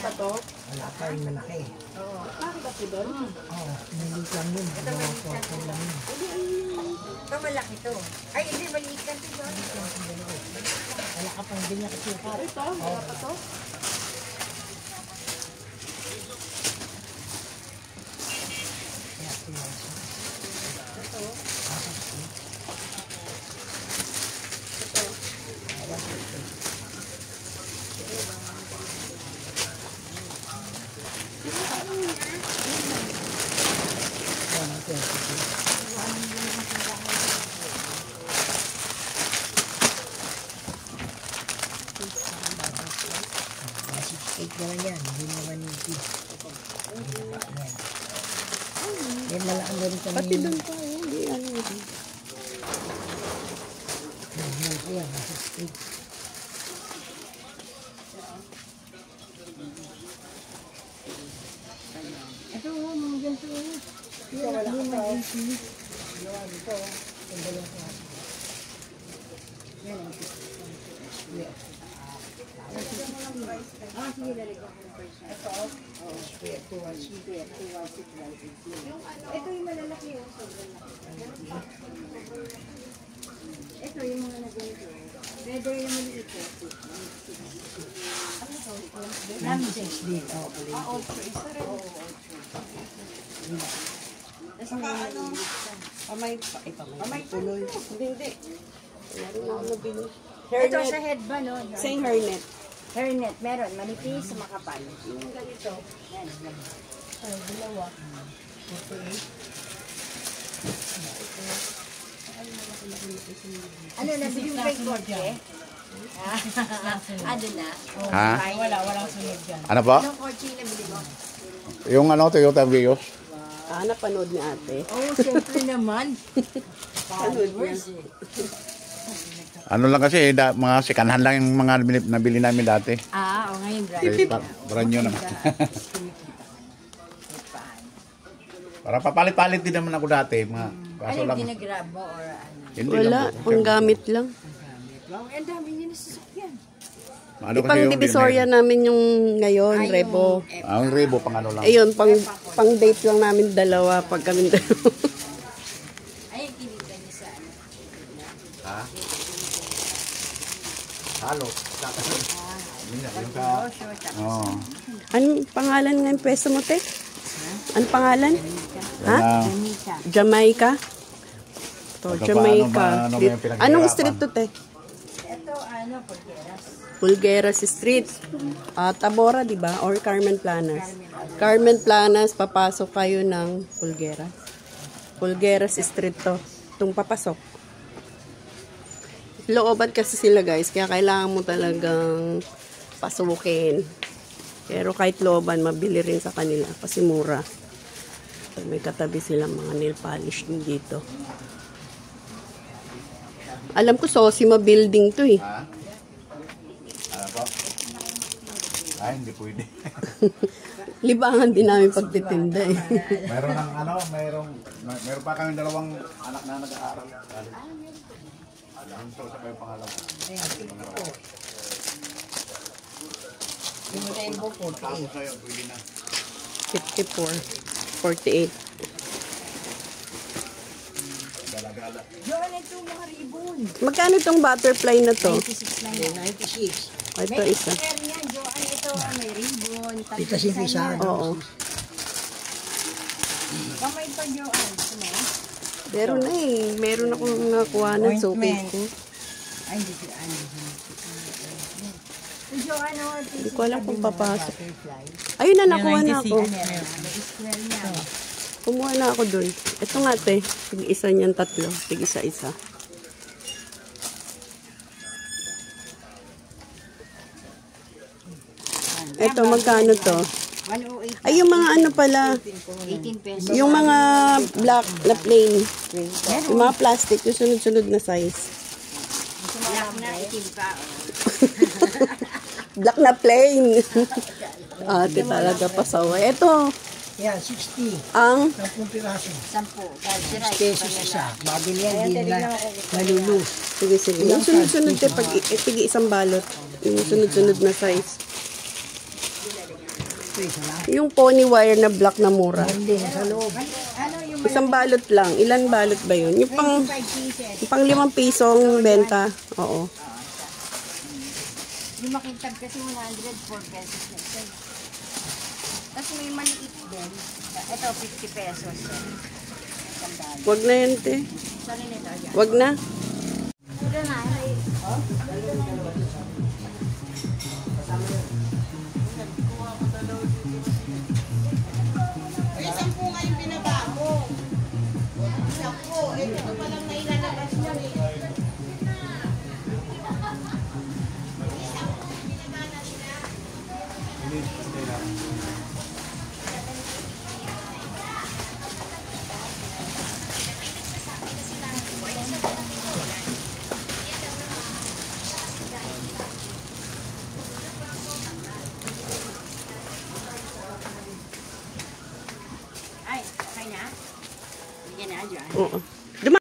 pa to? Wala pa yung malaki. Oo. Bakit ako doon? Oo, maliit lang yun. Ito lang yun. Ito malaki to. Ay, hindi, maliit lang ito. Wala ka pang ganyan kasi. Ito, wala pa to? Naman yan, hindi naman yung kids. Yan malaan na rin kami. Pati doon pa, hindi ano ito. Yan, nasa state. Ito, mga ganito. Ito, wala ka pa. Ito, ang dalawang ko. Sige, lalagyan ko ng first. Ito, Ito yung malalaki yung sobrang laki. Ito yung mga nagawin. Better yung maliit. Ramses din. old trace na rin. Saka ano, pamay tuloy. Hindi. Meron na ako nabili. Ito sa head ba, no? Same hairnet. Hairnet, meron. Manipis sa makapal. Yung ganito. Yan, Ay, dalawa. ano, nabili mo kay Korte? Ano na? Ha? Walang sunod dyan. Ano po? Anong kotse yung nabili mo? Yung ano, Toyota Vios. Napanood ni ate. Oh, syempre naman. Panood niya. Ano lang kasi, mga sikanhan lang yung mga nabili namin dati. Ngayon, Kasi brand new naman. Para papalit-palit din naman ako dati. Kaso lang. ginagrab mo or ano? Hindi Wala, lang po. panggamit lang. Wow, ang dami niya nasasakyan. Ano kasi Ipang yung divisoria namin yung ngayon, Rebo. Ang rebo pang ano lang. Ayun, pang date lang namin dalawa pag kami dalawa. Ay, kinita niya sa ano. Ha? Halo. Yung ka... Oo. Anong pangalan nga yung pwesto mo, te? Anong pangalan? Ha? Jamaica? To, Jamaica. Anong street to, te? Ito, ano, Pulgueras. Pulgueras Street. Tabora, di ba? Or Carmen Planas? Carmen Planas, papasok kayo ng Pulgueras. Pulgueras Street to. Itong papasok. Looban kasi sila, guys. Kaya kailangan mo talagang pasukin. Pero kahit looban, mabili rin sa kanila. Kasi mura. So, may katabi silang mga nail polish din dito. Alam ko, Sosima building to eh. Ha? Ano po? Ay, hindi pwede. Libangan din namin pagtitinda eh. Meron ng ano, meron pa kami dalawang anak na nag-aaral. Alam ko sa kayo pangalawa. Yung rainbow po, Tapos sa'yo, pwede na. 54. 48. Gala-gala. Yun, ito mga ribbon. Magkano itong butterfly na to? 96 lang yan. 96. Ito isa. Square yan, Joanne. Ito, may ribbon. Pita simpisa. Oo. Kamay pa, Joanne. Ito na. Meron na eh. Meron akong nakuha ng suki ko. Ay, hindi si Anne. Joanne, Hindi ko alam kung papasok. Ayun na, nakuha na ako. square yan. Kumuha na ako dun. Ito nga te. Tig-isa niyan tatlo. Tig-isa-isa. Ito, magkano to? 108. Ay, yung mga ano pala. 18 pesos. Yung mga black na plain. Yung mga plastic. Yung sunod-sunod na size. Black na, itim pa. Black na plain. Ate talaga pasaway. Ito, Yan, 60. ang 10 piraso. 10. 6 pesos isa. Mabili yan, din na malulus. sige, sige. Yung sunod-sunod te, pag tig isang balot. Yung sunod-sunod na size. Ito, isa lang. Yung pony wire na black na mura. Hindi, sa loob. Ano yung Isang balot lang. Ilan balot ba yun? Yung pang, 5 pieces? yung pang 5 pisong benta. Oo. Yung makintag kasi 104 pesos na isa. Tapos may maliit din. Ito, 50 pesos. Sandali. Wag na yun, te. Saan nito? Yan. Wag na. Ito na. Ay, kaya na? Bigyan na dyan. Oo.